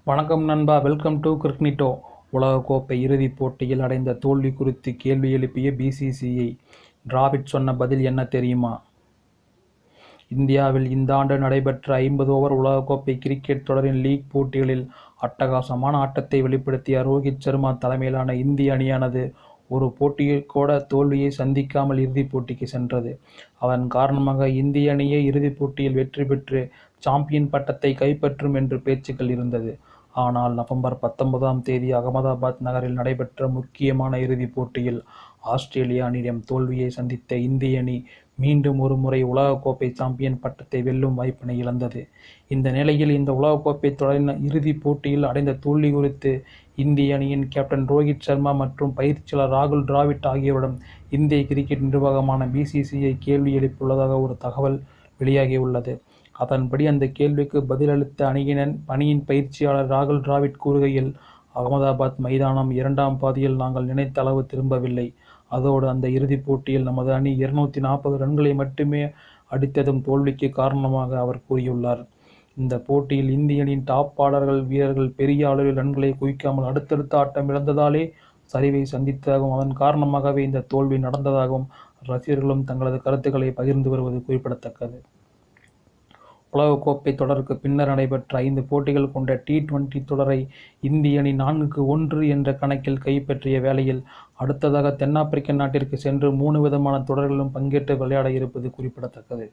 வணக்கம் நண்பா, welcome to கிரிக்னிட்டோ. உலகக்கோப்பை இறுதிப் போட்டியில் அடைந்த தோல்வி குறித்து கேள்வி எழுப்பிய பிசிசிஐ. டிராவிட் சொன்ன பதில் என்ன தெரியுமா? இந்தியாவில் இந்த ஆண்டு நடைபெற்ற 50 ஓவர் உலகக்கோப்பை கிரிக்கெட் தொடரின் லீக் போட்டிகளில் அட்டகாசமான ஆட்டத்தை வெளிப்படுத்திய ரோஹித் சர்மா தலைமையிலான இந்திய அணியானது ஒரு போட்டியில் கூட தோல்வியை சந்திக்காமல் இறுதிப் போட்டிக்கு சென்றது. அதன் காரணமாக இந்திய அணியே இறுதிப் போட்டியில் வெற்றி பெற்று சாம்பியன் பட்டத்தை கைப்பற்றும் என்று பேச்சுக்கள் இருந்தது. ஆனால் நவம்பர் 19ஆம் தேதி அகமதாபாத் நகரில் நடைபெற்ற முக்கியமான இறுதிப் போட்டியில் ஆஸ்திரேலிய அணியிடம் தோல்வியை சந்தித்த இந்திய அணி மீண்டும் ஒரு முறை உலகக்கோப்பை சாம்பியன் பட்டத்தை வெல்லும் வாய்ப்பினை இழந்தது. இந்த நிலையில் இந்த உலகக்கோப்பை தொடரின் இறுதிப் போட்டியில் அடைந்த தோல்வி குறித்து இந்திய அணியின் கேப்டன் ரோஹித் சர்மா மற்றும் பயிற்சியாளர் ராகுல் டிராவிட் ஆகியோரிடம் இந்திய கிரிக்கெட் நிர்வாகமான பிசிசிஐ கேள்வி எழுப்பியுள்ளதாக ஒரு தகவல் வெளியாகியுள்ளது. அதன்படி அந்த கேள்விக்கு பதிலளித்த அணியின் பயிற்சியாளர் ராகுல் டிராவிட் கூறுகையில், அகமதாபாத் மைதானம் 2ஆம் பாதியில் நாங்கள் நினைத்த அளவு திரும்பவில்லை. அதோடு அந்த இறுதிப் போட்டியில் நமது அணி 240 ரன்களை மட்டுமே அடித்ததும் தோல்விக்கு காரணமாக அவர் கூறியுள்ளார். இந்த போட்டியில் இந்திய அணியின் டாப் ஆர்டர் வீரர்கள் பெரிய அளவில் ரன்களை குவிக்காமல் அடுத்தடுத்த ஆட்டம் இழந்ததாலே சரிவை சந்தித்ததாகவும் அதன் காரணமாகவே இந்த தோல்வி நடந்ததாகவும் ரசிகர்களும் தங்களது கருத்துக்களை பகிர்ந்து வருவது குறிப்பிடத்தக்கது. உலகக்கோப்பை தொடருக்கு பின்னர் நடைபெற்ற 5 போட்டிகள் கொண்ட T20 தொடரை இந்திய அணி 4-1 என்ற கணக்கில் கைப்பற்றிய வேளையில் அடுத்ததாக தென்னாப்பிரிக்க நாட்டிற்கு சென்று 3 விதமான தொடர்களிலும் பங்கேற்று விளையாட இருப்பது குறிப்பிடத்தக்கது.